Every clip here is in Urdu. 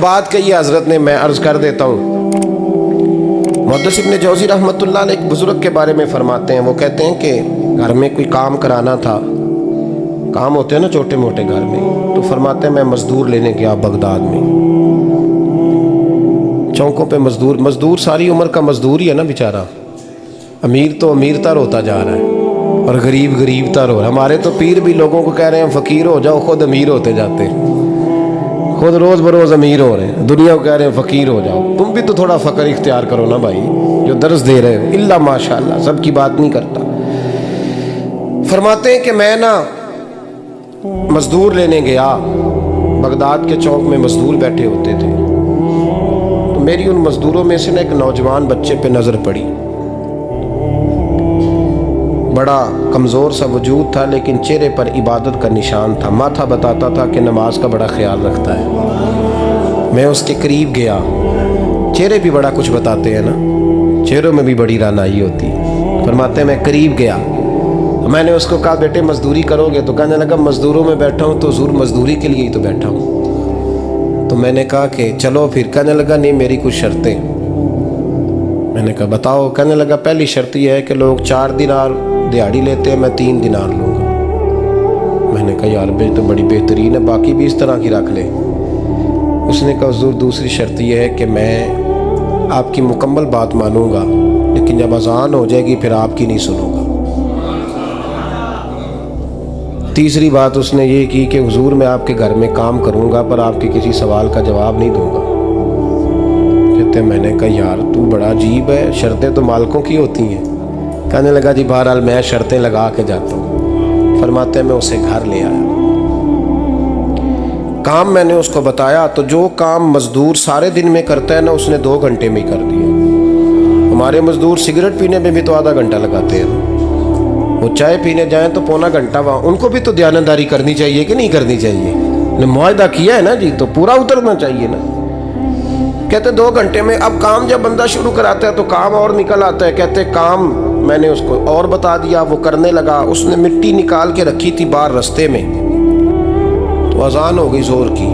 بات کہی ہے حضرت نے، میں عرض کر دیتا ہوں۔ محدث ابن جوزی رحمۃ اللہ علیہ ایک بزرگ کے بارے میں فرماتے ہیں، وہ کہتے ہیں کہ گھر میں کوئی کام کرانا تھا، کام ہوتے ہیں نا چھوٹے موٹے گھر میں، تو فرماتے ہیں میں مزدور لینے گیا بغداد میں، چوکوں پہ مزدور ساری عمر کا مزدور ہی ہے نا بیچارہ، امیر تو امیر تر ہوتا جا رہا ہے اور غریب غریب تر ہو رہا ہے۔ ہمارے تو پیر بھی لوگوں کو کہہ رہے ہیں فقیر ہو جاؤ، خود امیر ہوتے جاتے ہیں، خود روز بروز امیر ہو رہے ہیں، دنیا کو کہہ رہے ہیں فقیر ہو جاؤ۔ تم بھی تو تھوڑا فقر اختیار کرو نا بھائی، جو درس دے رہے ہو، الا ماشاء اللہ، سب کی بات نہیں کرتا۔ فرماتے ہیں کہ میں نا مزدور لینے گیا، بغداد کے چوک میں مزدور بیٹھے ہوتے تھے، تو میری ان مزدوروں میں سے نا ایک نوجوان بچے پہ نظر پڑی، بڑا کمزور سا وجود تھا لیکن چہرے پر عبادت کا نشان تھا، ماتھا بتاتا تھا کہ نماز کا بڑا خیال رکھتا ہے۔ میں اس کے قریب گیا، چہرے بھی بڑا کچھ بتاتے ہیں نا، چہروں میں بھی بڑی رانائی ہوتی ہے۔ فرماتے ہیں میں قریب گیا، میں نے اس کو کہا بیٹے مزدوری کرو گے؟ تو کہنے لگا مزدوروں میں بیٹھا ہوں تو حضور مزدوری کے لیے ہی تو بیٹھا ہوں۔ تو میں نے کہا کہ چلو پھر، کہنے لگا نہیں میری کچھ شرطیں۔ میں نے کہا بتاؤ؟ کہنے لگا پہلی شرط یہ ہے کہ لوگ 4 دینار دیہاڑی لیتے ہیں، میں 3 دینار لوں گا۔ میں نے کہا یار بھائی تو بڑی بہترین ہے، باقی بھی اس طرح کی رکھ لے۔ اس نے کہا حضور دوسری شرط یہ ہے کہ میں آپ کی مکمل بات مانوں گا لیکن جب اذان ہو جائے گی پھر آپ کی نہیں سنوں گا۔ تیسری بات اس نے یہ کی کہ حضور میں آپ کے گھر میں کام کروں گا پر آپ کے کسی سوال کا جواب نہیں دوں گا۔ کہتے ہیں میں نے کہا یار تو بڑا عجیب ہے، شرطیں تو مالکوں کی ہوتی ہیں۔ کہنے لگا جی بہرحال میں شرطیں لگا کے جاتا ہوں۔ فرماتے ہیں میں اسے گھر لے آیا، کام میں نے اس کو بتایا، تو جو کام مزدور سارے دن میں کرتا ہے نا اس نے 2 گھنٹے میں ہی کر دیا۔ ہمارے مزدور سگریٹ پینے میں بھی تو آدھا گھنٹہ لگاتے ہیں، وہ چائے پینے جائیں تو پونا گھنٹہ وہاں، ان کو بھی تو دیانتداری کرنی چاہیے کہ نہیں کرنی چاہیے؟ معاہدہ کیا ہے نا جی، تو پورا اترنا چاہیے نا۔ کہتے 2 گھنٹے میں، اب کام جب بندہ شروع کراتا ہے تو کام اور نکل آتا ہے۔ کہتے کام میں نے اس کو اور بتا دیا، وہ کرنے لگا۔ اس نے مٹی نکال کے رکھی تھی باہر رستے میں، تو اذان ہو گئی زور کی،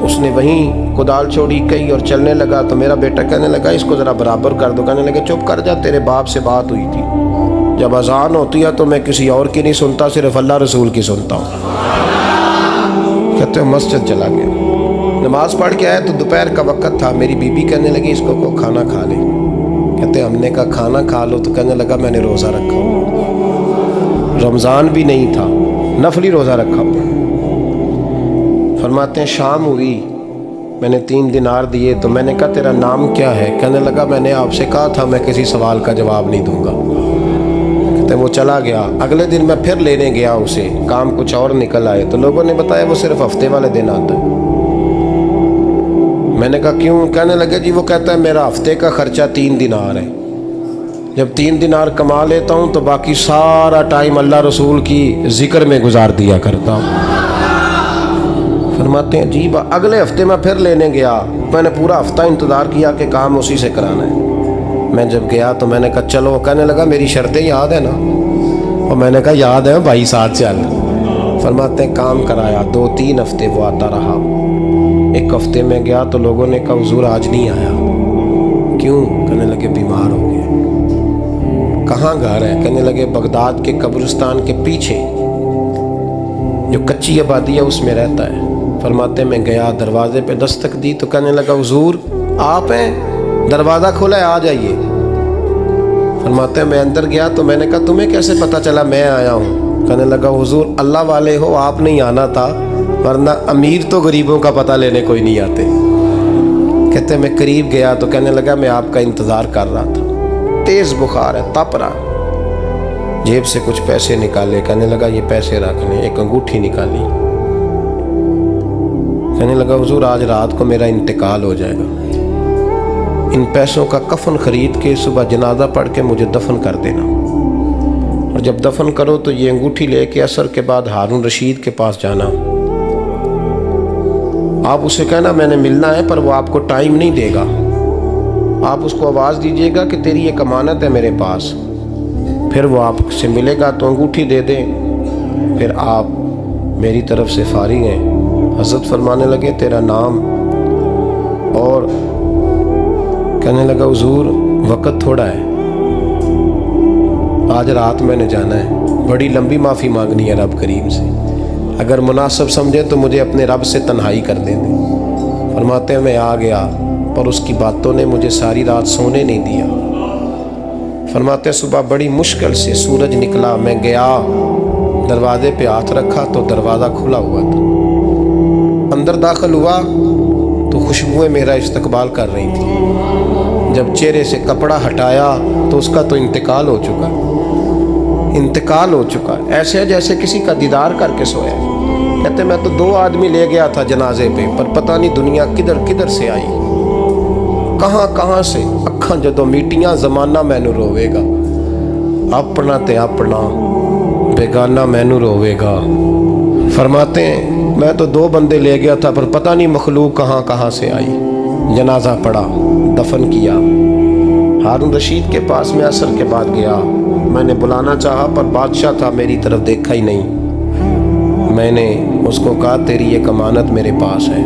اس نے وہیں کدال چھوڑی کئی اور چلنے لگا۔ تو میرا بیٹا کہنے لگا اس کو ذرا برابر کر دو۔ کہنے لگا چپ کر جا، تیرے باپ سے بات ہوئی تھی، جب اذان ہوتی ہے تو میں کسی اور کی نہیں سنتا، صرف اللہ رسول کی سنتا ہوں۔ کہتے ہیں مسجد چلا گیا، نماز پڑھ کے آیا تو دوپہر کا وقت تھا۔ میری بیوی کہنے لگی اس کو کھانا کھا لے۔ کہتے ہم نے کہا کھانا کھا لو، تو کہنے لگا میں نے روزہ رکھا ہوا، رمضان بھی نہیں تھا، نفلی روزہ رکھا ہوا۔ فرماتے ہیں شام ہوئی، میں نے 3 دینار دیے، تو میں نے کہا تیرا نام کیا ہے؟ کہنے لگا میں نے آپ سے کہا تھا میں کسی سوال کا جواب نہیں دوں گا۔ کہتے وہ چلا گیا۔ اگلے دن میں پھر لینے گیا اسے، کام کچھ اور نکل آئے، تو لوگوں نے بتایا وہ صرف ہفتے والے دن آتا ہے۔ میں نے کہا کیوں؟ کہنے لگے جی وہ کہتا ہے میرا ہفتے کا خرچہ 3 دینار ہے، جب 3 دینار کما لیتا ہوں تو باقی سارا ٹائم اللہ رسول کی ذکر میں گزار دیا کرتا ہوں۔ فرماتے ہیں عجیب۔ اگلے ہفتے میں پھر لینے گیا، میں نے پورا ہفتہ انتظار کیا کہ کام اسی سے کرانا ہے۔ میں جب گیا تو میں نے کہا چلو، کہنے لگا میری شرطیں یاد ہیں نا؟ اور میں نے کہا یاد ہے بھائی ساتھ چل۔ فرماتے ہیں کام کرایا، 2-3 ہفتے وہ آتا رہا۔ ایک ہفتے میں گیا تو لوگوں نے کہا حضور آج نہیں آیا، کیوں؟ کہنے لگے بیمار ہو گئے۔ کہاں گھر ہے؟ کہنے لگے بغداد کے قبرستان کے پیچھے جو کچی آبادی ہے اس میں رہتا ہے۔ فرماتے میں گیا، دروازے پہ دستک دی تو کہنے لگا حضور آپ ہیں؟ دروازہ کھولا ہے آ جائیے۔ فرماتے ہیں میں اندر گیا تو میں نے کہا تمہیں کیسے پتہ چلا میں آیا ہوں؟ کہنے لگا حضور اللہ والے ہو، آپ نہیں آنا تھا، ورنہ امیر تو غریبوں کا پتہ لینے کوئی نہیں آتے۔ کہتے میں قریب گیا تو کہنے لگا میں آپ کا انتظار کر رہا تھا، تیز بخار ہے، تپ رہا۔ جیب سے کچھ پیسے نکالے، کہنے لگا یہ پیسے رکھ لیں۔ ایک انگوٹھی نکالی، کہنے لگا حضور آج رات کو میرا انتقال ہو جائے گا، ان پیسوں کا کفن خرید کے صبح جنازہ پڑھ کے مجھے دفن کر دینا، اور جب دفن کرو تو یہ انگوٹھی لے کے عصر کے بعد ہارون رشید کے پاس جانا، آپ اسے کہنا میں نے ملنا ہے پر وہ آپ کو ٹائم نہیں دے گا، آپ اس کو آواز دیجیے گا کہ تیری ایک امانت ہے میرے پاس، پھر وہ آپ سے ملے گا تو انگوٹھی دے دیں، پھر آپ میری طرف سے فارغ ہیں۔ حضرت فرمانے لگے تیرا نام اور کہنے لگا حضور وقت تھوڑا ہے, آج رات میں نے جانا ہے, بڑی لمبی معافی مانگنی ہے رب کریم سے, اگر مناسب سمجھے تو مجھے اپنے رب سے تنہائی کر دیں دیں. فرماتے ہیں میں آ گیا پر اس کی باتوں نے مجھے ساری رات سونے نہیں دیا. فرماتے ہیں صبح بڑی مشکل سے سورج نکلا, میں گیا دروازے پہ ہاتھ رکھا تو دروازہ کھلا ہوا تھا. اندر داخل ہوا تو خوشبوئیں میرا استقبال کر رہی تھی. جب چہرے سے کپڑا ہٹایا تو اس کا تو انتقال ہو چکا, انتقال ہو چکا, ایسے جیسے کسی کا دیدار کر کے سویا. کہتے میں تو 2 آدمی لے گیا تھا جنازے پہ, پر پتہ نہیں دنیا کدھر کدھر سے آئی, کہاں کہاں سے. اکھاں جدوں میٹیاں زمانہ مینوں روے گا, اپنا تے اپنا بیگانہ مینوں روے گا. فرماتے ہیں میں تو 2 بندے لے گیا تھا پر پتہ نہیں مخلوق کہاں کہاں سے آئی. جنازہ پڑا, دفن کیا. ہارون رشید کے پاس میں عصر کے بعد گیا, میں نے بلانا چاہا پر بادشاہ تھا, میری طرف دیکھا ہی نہیں. میں نے اس کو کہا تیری ایک امانت میرے پاس ہے.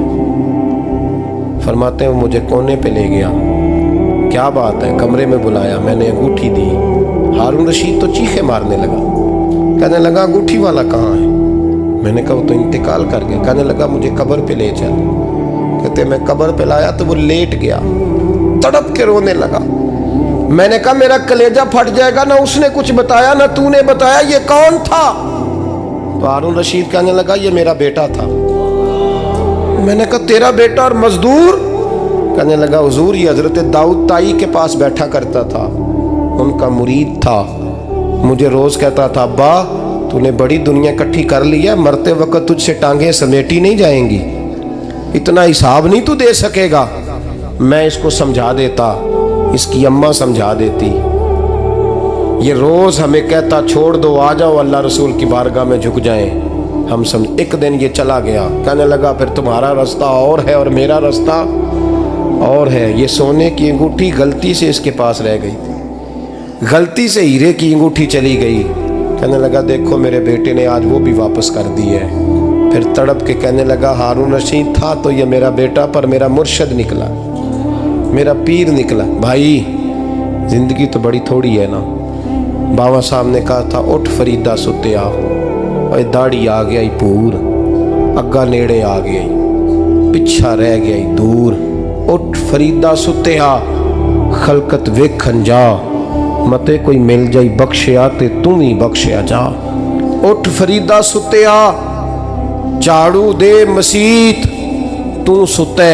فرماتے ہیں وہ مجھے کونے پہ لے گیا. کیا بات ہے؟ کمرے میں بلایا, میں نے انگوٹھی دی. ہارون رشید تو چیخے مارنے لگا, کہنے لگا انگوٹھی والا کہاں ہے؟ میں نے کہا وہ تو انتقال کر گیا. کہنے لگا مجھے قبر پہ لے چل. کہتے میں قبر پہ لایا تو وہ لیٹ گیا, تڑپ کے رونے لگا. میں نے کہا میرا کلیجہ پھٹ جائے گا, نہ اس نے کچھ بتایا نہ تو نے بتایا, یہ کون تھا؟ تو ہارون رشید کہنے لگا یہ میرا بیٹا تھا. میں نے کہا تیرا بیٹا اور مزدور؟ کہنے لگا حضور یہ حضرت داؤد تائی کے پاس بیٹھا کرتا تھا, ان کا مرید تھا. مجھے روز کہتا تھا ابا تو نے بڑی دنیا اکٹھی کر لی ہے, مرتے وقت تجھ سے ٹانگیں سمیٹی نہیں جائیں گی, اتنا حساب نہیں تو دے سکے گا. میں اس کو سمجھا دیتا, اس کی اماں سمجھا دیتی. یہ روز ہمیں کہتا چھوڑ دو, آ جاؤ اللہ رسول کی بارگاہ میں جھک جائیں. ہم سمجھ. ایک دن یہ چلا گیا, کہنے لگا پھر تمہارا رستہ اور ہے اور میرا رستہ اور ہے. یہ سونے کی انگوٹھی غلطی سے اس کے پاس رہ گئی تھی, غلطی سے ہیرے کی انگوٹھی چلی گئی. کہنے لگا دیکھو میرے بیٹے نے آج وہ بھی واپس کر دی ہے. پھر تڑپ کے کہنے لگا ہارون رشید تھا تو یہ میرا بیٹا, پر میرا مرشد نکلا, میرا پیر نکلا. بھائی زندگی تو بڑی تھوڑی ہے نا. بابا صاحب نے کہا تھا اٹھ فریدہ ستیا, اور داڑھی آ گیا پور, اگا نیڑے آ گیا, پچھا رہ گیا دور. اٹھ فریدہ ستیا خلقت ویکھن جا, متے کوئی مل جائی بخشیا تے تم ہی بخشیا جا. اٹھ فریدہ ستیا جھاڑو دے مسیت, تو ستے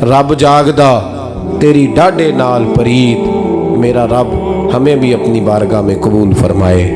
رب جاگدا تیری ڈاڈے نال پریت. میرا رب ہمیں بھی اپنی بارگاہ میں قبول فرمائے.